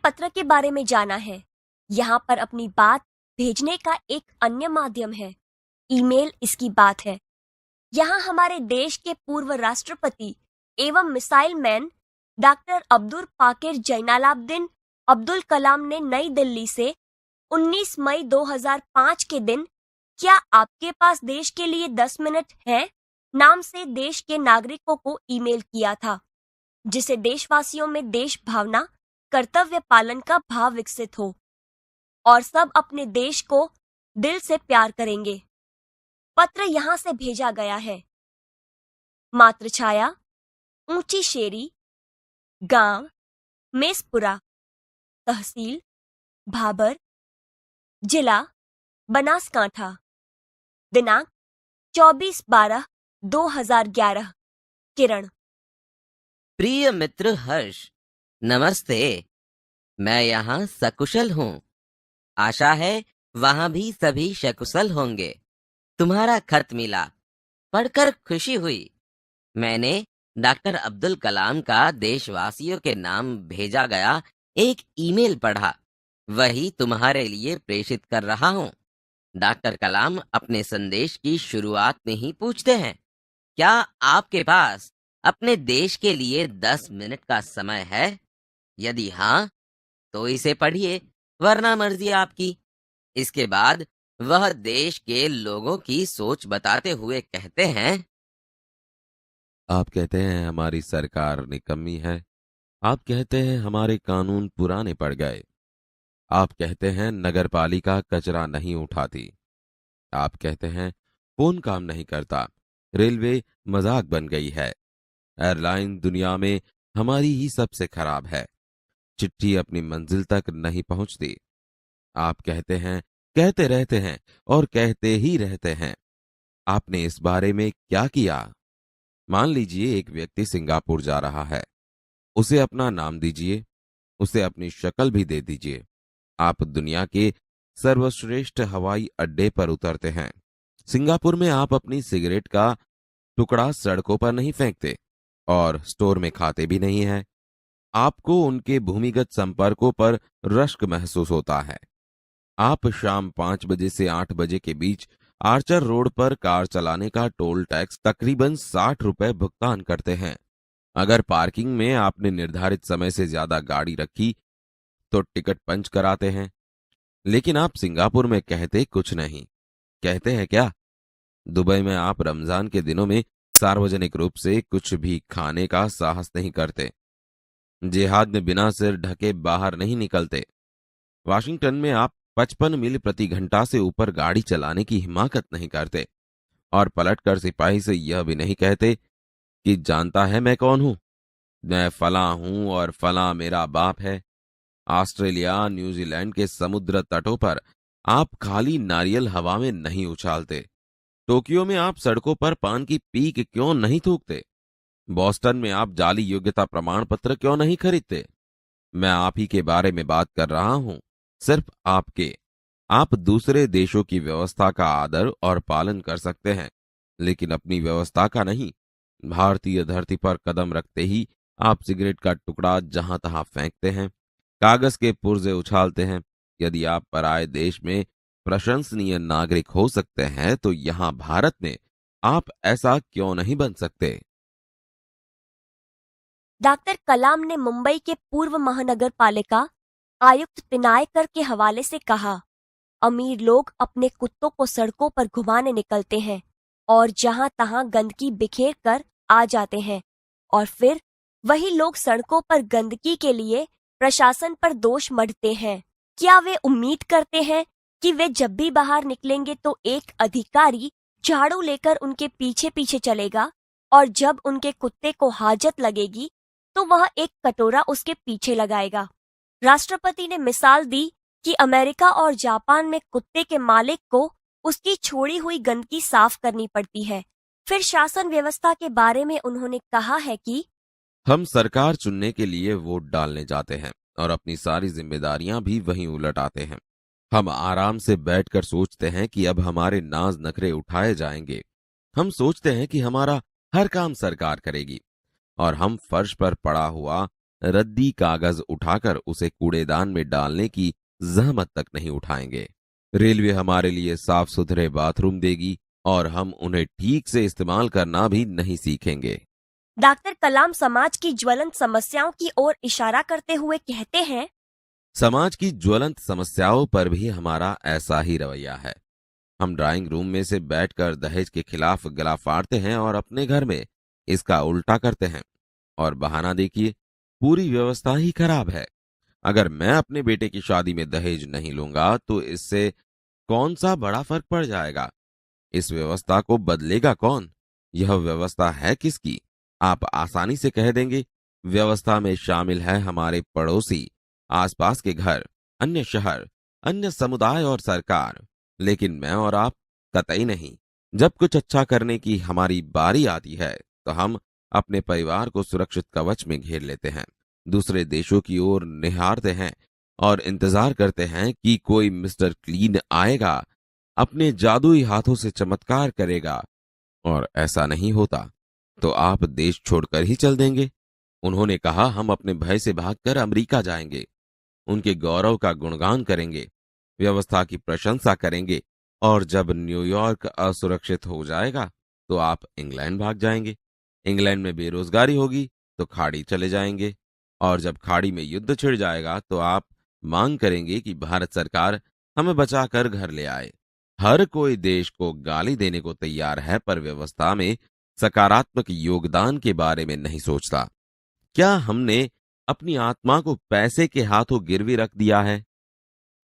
पत्र के बारे में जाना है। यहाँ पर अपनी बात भेजने का एक अन्य माध्यम है। ईमेल इसकी बात है। यहाँ हमारे देश के पूर्व राष्ट्रपति एवं missile man doctor Abdul Pakir Jainulabdeen Abdul Kalam ने नई दिल्ली से 19 मई 2005 के दिन "क्या आपके पास देश के लिए 10 मिनट हैं?" नाम से देश के नागरिकों को ईमेल किया था, जिसे देशवासियों में देश भावना, कर्तव्य पालन का भाव विकसित हो और सब अपने देश को दिल से प्यार करेंगे। पत्र यहाँ से भेजा गया है। मातृछाया, ऊंची शेरी, गांव मेसपुरा, तहसील भाबर, जिला बनासकांठा, दिनांक 24/12/2011। किरण। प्रिय मित्र हर्ष, नमस्ते। मैं यहाँ सकुशल हूँ। आशा है वहाँ भी सभी सकुशल होंगे। तुम्हारा खत मिला, पढ़कर खुशी हुई। मैंने डॉक्टर अब्दुल कलाम का देशवासियों के नाम भेजा गया एक ईमेल पढ़ा, वही तुम्हारे लिए प्रेषित कर रहा हूँ। डॉक्टर कलाम अपने संदेश की शुरुआत में ही पूछते हैं, क्या आपके पास अपने देश के लिए 10 मिनट का समय है? यदि हाँ, तो इसे पढ़िए, वरना मर्जी आपकी। इसके बाद वह देश के लोगों की सोच बताते हुए कहते हैं, आप कहते हैं हमारी सरकार निकम्मी है। आप कहते हैं हमारे कानून पुराने पड़ गए। आप कहते हैं नगरपालिका कचरा नहीं उठाती। आप कहते हैं फोन काम नहीं करता। रेलवे मजाक बन गई है। एयरलाइन दुनिया में हमारी ही सबसे खराब है। चिट्ठी अपनी मंजिल तक नहीं पहुंचती। आप कहते हैं, कहते रहते हैं और कहते ही रहते हैं। आपने इस बारे में क्या किया? मान लीजिए एक व्यक्ति सिंगापुर जा रहा है। उसे अपना नाम दीजिए, उसे अपनी शक्ल भी दे दीजिए। आप दुनिया के सर्वश्रेष्ठ हवाई अड्डे पर उतरते हैं। सिंगापुर में आप अपनी सिगरेट का टुकड़ा सड़कों पर नहीं फेंकते और स्टोर में खाते भी नहीं हैं। आपको उनके भूमिगत संपर्कों पर रश्क महसूस होता है। आप शाम 5 बजे से 8 बजे के बीच आर्चर रोड पर कार चलाने का टोल टैक्स तकरीबन 60 रुपए भुगतान करते हैं। अगर पार्किंग में आपने निर्धारित समय से ज्यादा गाड़ी रखी तो टिकट पंच कराते हैं। लेकिन आप सिंगापुर में कहते कुछ नहीं। कहते हैं क्या? दुबई में आप रमजान के दिनों में सार्वजनिक रूप से कुछ भी खाने का साहस नहीं करते। जिहाद में बिना सिर ढके बाहर नहीं निकलते। वाशिंगटन में आप 55 मील प्रति घंटा से ऊपर गाड़ी चलाने की हिमाकत नहीं करते और पलटकर सिपाही से यह भी नहीं कहते कि जानता है मैं कौन हूं, मैं फलां हूं और फलां मेरा बाप है। ऑस्ट्रेलिया, न्यूजीलैंड के समुद्र तटों पर आप खाली नारियल हवा में नहीं उछालते। टोक्यो में आप सड़कों पर पान की पीक क्यों नहीं थूकते? बॉस्टन में आप जाली योग्यता प्रमाण पत्र क्यों नहीं खरीदते? मैं आप ही के बारे में बात कर रहा हूं, सिर्फ आपके। आप दूसरे देशों की व्यवस्था का आदर और पालन कर सकते हैं, लेकिन अपनी व्यवस्था का नहीं। भारतीय धरती पर कदम रखते ही आप सिगरेट का टुकड़ा जहां तहां फेंकते हैं, कागज के पुर्जे उछालते हैं। यदि आप पराये देश में प्रशंसनीय नागरिक हो सकते हैं तो यहां भारत में आप ऐसा क्यों नहीं बन सकते? डॉक्टर कलाम ने मुंबई के पूर्व महानगर पालिका आयुक्त पिनायकर के हवाले से कहा, अमीर लोग अपने कुत्तों को सड़कों पर घुमाने निकलते हैं और जहां तहां गंदगी बिखेर कर आ जाते हैं और फिर वही लोग सड़कों पर गंदगी के लिए प्रशासन पर दोष मढ़ते हैं। क्या वे उम्मीद करते हैं कि वे जब भी बाहर निकलेंगे तो एक अधिकारी झाड़ू लेकर उनके पीछे पीछे चलेगा और जब उनके कुत्ते को हाजत लगेगी तो वह एक कटोरा उसके पीछे लगाएगा? राष्ट्रपति ने मिसाल दी कि अमेरिका और जापान में कुत्ते के मालिक को उसकी छोड़ी हुई गंदगी साफ करनी पड़ती है। फिर शासन व्यवस्था के बारे में उन्होंने कहा है कि हम सरकार चुनने के लिए वोट डालने जाते हैं और अपनी सारी जिम्मेदारियां भी वहीं उलट आते हैं। हम आराम से बैठकर सोचते हैं कि अब हमारे नाज नखरे उठाए जाएंगे। हम सोचते हैं कि हमारा हर काम सरकार करेगी और हम फर्श पर पड़ा हुआ रद्दी कागज उठाकर उसे कूड़ेदान में डालने की जहमत तक नहीं उठाएंगे। रेलवे हमारे लिए साफ सुथरे बाथरूम देगी और हम उन्हें ठीक से इस्तेमाल करना भी नहीं सीखेंगे। डॉक्टर कलाम समाज की ज्वलंत समस्याओं की ओर इशारा करते हुए कहते हैं, समाज की ज्वलंत समस्याओं पर भी हमारा ऐसा ही रवैया है। हम ड्राइंग रूम में से बैठकर दहेज के खिलाफ गला फाड़ते हैं और अपने घर में इसका उल्टा करते हैं। और बहाना देखिए, पूरी व्यवस्था ही खराब है। अगर मैं अपने बेटे की शादी में दहेज नहीं लूंगा तो इससे कौन सा बड़ा फर्क पड़ जाएगा? इस व्यवस्था को बदलेगा कौन? यह व्यवस्था है किसकी? आप आसानी से कह देंगे, व्यवस्था में शामिल है हमारे पड़ोसी, आसपास के घर, अन्य शहर, अन्य समुदाय और सरकार। लेकिन मैं और आप कतई नहीं। जब कुछ अच्छा करने की हमारी बारी आती है तो हम अपने परिवार को सुरक्षित कवच में घेर लेते हैं, दूसरे देशों की ओर निहारते हैं और इंतजार करते हैं कि कोई मिस्टर क्लीन आएगा, अपने जादुई हाथों से चमत्कार करेगा। और ऐसा नहीं होता तो आप देश छोड़कर ही चल देंगे। उन्होंने कहा, हम अपने भय से भागकर अमेरिका जाएंगे, उनके गौरव का गुणगान करेंगे, व्यवस्था की प्रशंसा करेंगे, और जब न्यूयॉर्क असुरक्षित हो जाएगा तो आप इंग्लैंड भाग जाएंगे। इंग्लैंड में बेरोजगारी होगी तो खाड़ी चले जाएंगे, और जब खाड़ी में युद्ध छिड़ जाएगा तो आप मांग करेंगे कि भारत सरकार हमें बचाकर घर ले आए। हर कोई देश को गाली देने को तैयार है, पर व्यवस्था में सकारात्मक योगदान के बारे में नहीं सोचता। क्या हमने अपनी आत्मा को पैसे के हाथों गिरवी रख दिया है?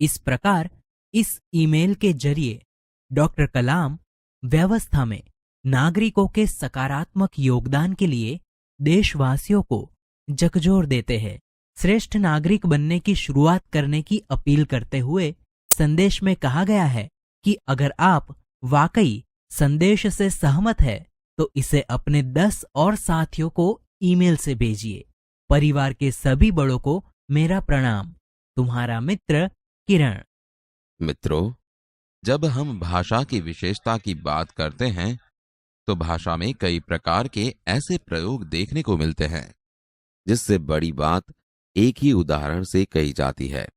इस प्रकार इस ईमेल के जरिए डॉक्टर कलाम व्यवस्था में नागरिकों के सकारात्मक योगदान के लिए देशवासियों को झकझोर देते हैं। श्रेष्ठ नागरिक बनने की शुरुआत करने की अपील करते हुए संदेश में कहा गया है कि अगर आप वाकई संदेश से सहमत है तो इसे अपने 10 और साथियों को ईमेल से भेजिए। परिवार के सभी बड़ों को मेरा प्रणाम। तुम्हारा मित्र किरण। मित्रों, जब हम भाषा की विशेषता की बात करते हैं तो भाषा में कई प्रकार के ऐसे प्रयोग देखने को मिलते हैं जिससे बड़ी बात एक ही उदाहरण से कही जाती है।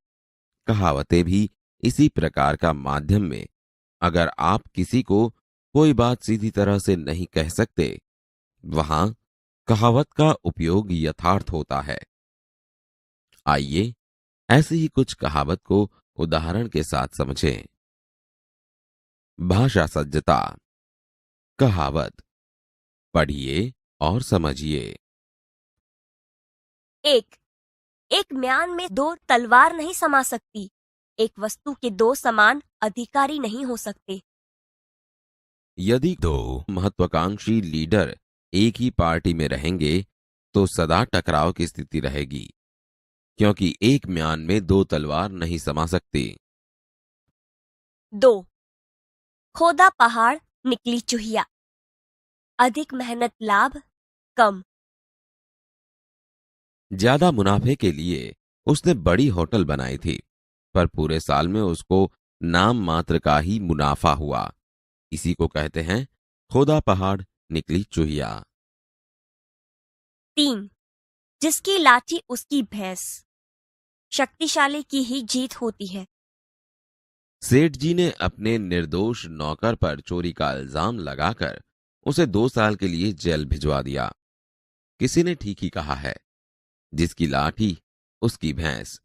कहावतें भी इसी प्रकार का माध्यम में। अगर आप किसी को कोई बात सीधी तरह से नहीं कह सकते, वहां कहावत का उपयोग यथार्थ होता है। आइए ऐसी ही कुछ कहावत को उदाहरण के साथ समझें। भाषा सज्जता। कहावत, पढ़िए और समझिए। एक म्यान में 2 तलवार नहीं समा सकती। एक वस्तु के 2 समान अधिकारी नहीं हो सकते। यदि 2 महत्वाकांक्षी लीडर एक ही पार्टी में रहेंगे तो सदा टकराव की स्थिति रहेगी, क्योंकि एक म्यान में 2 तलवार नहीं समा सकती। 2. खोदा पहाड़ निकली चूहिया। अधिक मेहनत लाभ कम। ज्यादा मुनाफे के लिए उसने बड़ी होटल बनाई थी, पर पूरे साल में उसको नाम मात्र का ही मुनाफा हुआ। इसी को कहते हैं खोदा पहाड़ निकली चूहिया। 3. जिसकी लाठी उसकी भैंस। शक्तिशाली की ही जीत होती है। सेठ जी ने अपने निर्दोष नौकर पर चोरी का इल्जाम लगाकर उसे 2 साल के लिए जेल भिजवा दिया। किसी ने ठीक ही कहा है, जिसकी लाठी उसकी भैंस।